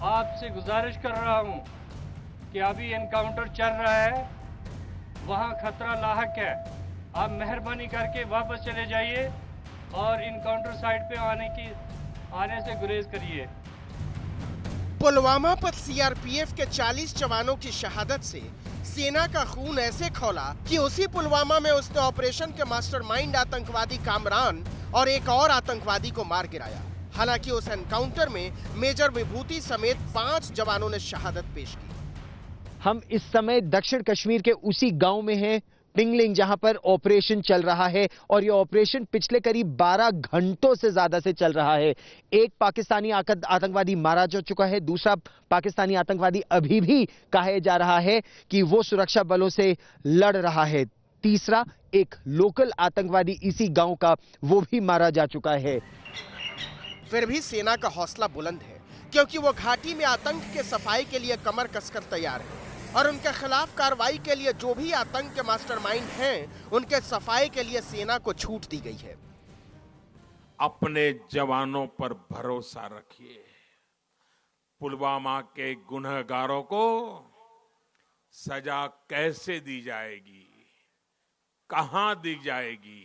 आपसे गुजारिश कर रहा हूं कि अभी एनकाउंटर चल रहा है, वहां खतरा लाहक है। आप मेहरबानी करके वापस चले जाइए और एनकाउंटर साइट पे आने से गुरेज करिए। पुलवामा पर सीआरपीएफ के 40 जवानों की शहादत से सेना का खून ऐसे खौला कि उसी पुलवामा में उसने ऑपरेशन के मास्टरमाइंड आतंकवादी कामरान और एक और आतंकवादी को मार गिराया। हालांकि उस एनकाउंटर में मेजर विभूति समेत 5 जवानों ने शहादत पेश की। हम इस समय दक्षिण कश्मीर के उसी गांव में हैं, पिंगलिंग, जहां पर ऑपरेशन चल रहा है और यह ऑपरेशन पिछले करीब 12 घंटों से ज्यादा से चल रहा है। एक पाकिस्तानी आतंकवादी मारा जा चुका है, दूसरा पाकिस्तानी आतंकवादी अभी भी कहा जा रहा है कि वो सुरक्षा बलों से लड़ रहा है, तीसरा एक लोकल आतंकवादी इसी गांव का, वो भी मारा जा चुका है। फिर भी सेना का हौसला बुलंद है, क्योंकि वो घाटी में आतंक के सफाई के लिए कमर कसकर तैयार है और उनके खिलाफ कार्रवाई के लिए जो भी आतंक के मास्टरमाइंड हैं, उनके सफाई के लिए सेना को छूट दी गई है। अपने जवानों पर भरोसा रखिए। पुलवामा के गुनहगारों को सजा कैसे दी जाएगी, कहां दी जाएगी,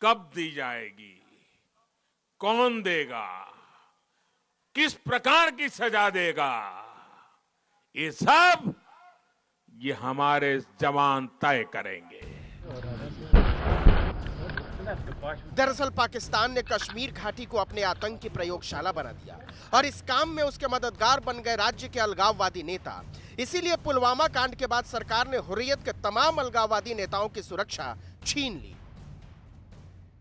कब दी जाएगी, कौन देगा, किस प्रकार की सजा देगा, ये हमारे जवान तय करेंगे। दरअसल पाकिस्तान ने कश्मीर घाटी को अपने आतंक की प्रयोगशाला बना दिया और इस काम में उसके मददगार बन गए राज्य के अलगाववादी नेता। इसीलिए पुलवामा कांड के बाद सरकार ने हुर्रियत के तमाम अलगाववादी नेताओं की सुरक्षा छीन ली।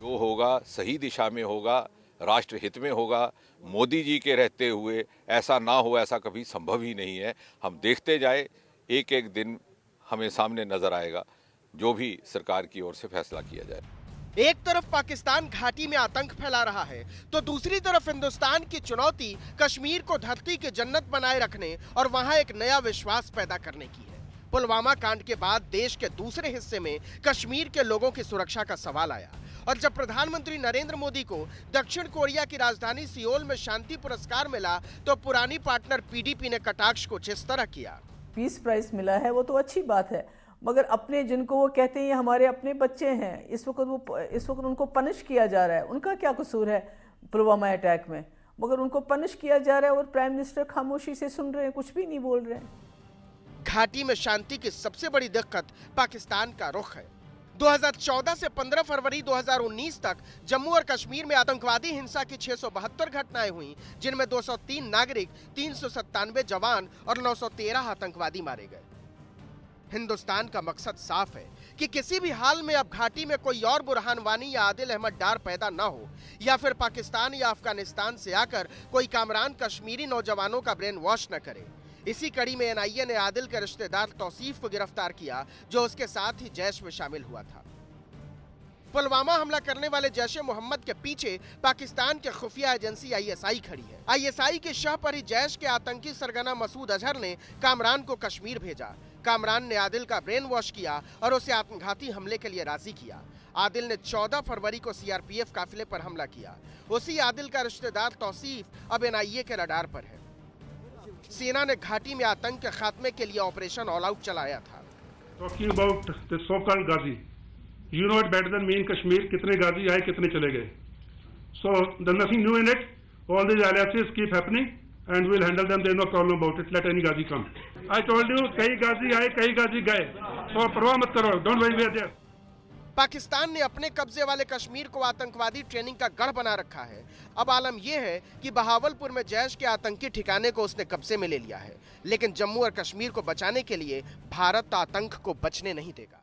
जो होगा सही दिशा में होगा, राष्ट्र हित में होगा। मोदी जी के रहते हुए ऐसा ना हो, ऐसा कभी संभव ही नहीं है। हम देखते जाए, एक एक दिन हमें सामने नजर आएगा जो भी सरकार की ओर से फैसला किया जाए। एक तरफ पाकिस्तान घाटी में आतंक फैला रहा है, तो दूसरी तरफ हिंदुस्तान की चुनौती कश्मीर को धरती की जन्नत बनाए रखने और वहां एक नया विश्वास पैदा करने की है। पुलवामा कांड के बाद देश के दूसरे हिस्से में कश्मीर के लोगों की सुरक्षा का सवाल आया और जब प्रधानमंत्री नरेंद्र मोदी को दक्षिण कोरिया की राजधानी सियोल में शांति पुरस्कार मिला, तो पुरानी पार्टनर पीडीपी ने कटाक्ष को जिस तरह किया। पीस प्राइज मिला है वो तो अच्छी बात है, मगर अपने जिनको वो कहते हैं हमारे अपने बच्चे हैं, इस वक्त उनको पनिश किया जा रहा है। उनका क्या कसूर है पुलवामा अटैक में? मगर उनको पनिश किया जा रहा है और प्राइम मिनिस्टर खामोशी से सुन रहे हैं, कुछ भी नहीं बोल रहे हैं। घाटी में शांति की सबसे बड़ी दिक्कत पाकिस्तान का रुख है। 2014 से 15 फरवरी 2019 तक जम्मू और कश्मीर में आतंकवादी हिंसा की 672 घटनाएं हुई, जिनमें 203 नागरिक, 397 जवान और 913 आतंकवादी मारे गए। हिंदुस्तान का मकसद साफ है कि किसी भी हाल में अब घाटी में कोई और बुरहान वानी या आदिल अहमद डार पैदा न हो, या फिर पाकिस्तान या अफगानिस्तान से आकर कोई कामरान कश्मीरी नौजवानों का ब्रेन वॉश न करे। इसी कड़ी में एनआईए ने आदिल के रिश्तेदार तौसीफ को गिरफ्तार किया, जो उसके साथ ही जैश में शामिल हुआ था। पुलवामा हमला करने वाले जैश ए मोहम्मद के पीछे पाकिस्तान के खुफिया एजेंसी आईएसआई खड़ी है। आईएसआई के शाह पर ही जैश के आतंकी सरगना मसूद अजहर ने कामरान को कश्मीर भेजा। कामरान ने आदिल का ब्रेन वॉश किया और उसे आत्मघाती हमले के लिए राजी किया। आदिल ने 14 फरवरी को सीआरपीएफ काफिले पर हमला किया। उसी आदिल का रिश्तेदार तौसीफ अब एनआईए के रडार पर है। सेना ने घाटी में आतंक के खात्मे के लिए ऑपरेशन ऑल आउट चलाया था। Talking about the so-called Ghazi, you know it better than me in Kashmir. कितने गाजी आए, कितने चले गए? So there's nothing new in it. All these alliances keep happening, and we'll handle them. There's no problem about it. Let any Ghazi come. I told you, कई गाजी आए, कई गाजी गए. So परवाह मत करो. Don't worry, we are there. Pakistan ने अपने कब्जे वाले कश्मीर को आतंकवादी ट्रेनिंग का गढ़ बना रखा है। अब आलम यह है कि बहावलपुर में जैश के आतंकी ठिकाने को उसने कब्जे में ले लिया है, लेकिन जम्मू और कश्मीर को बचाने के लिए भारत आतंक को बचने नहीं देगा।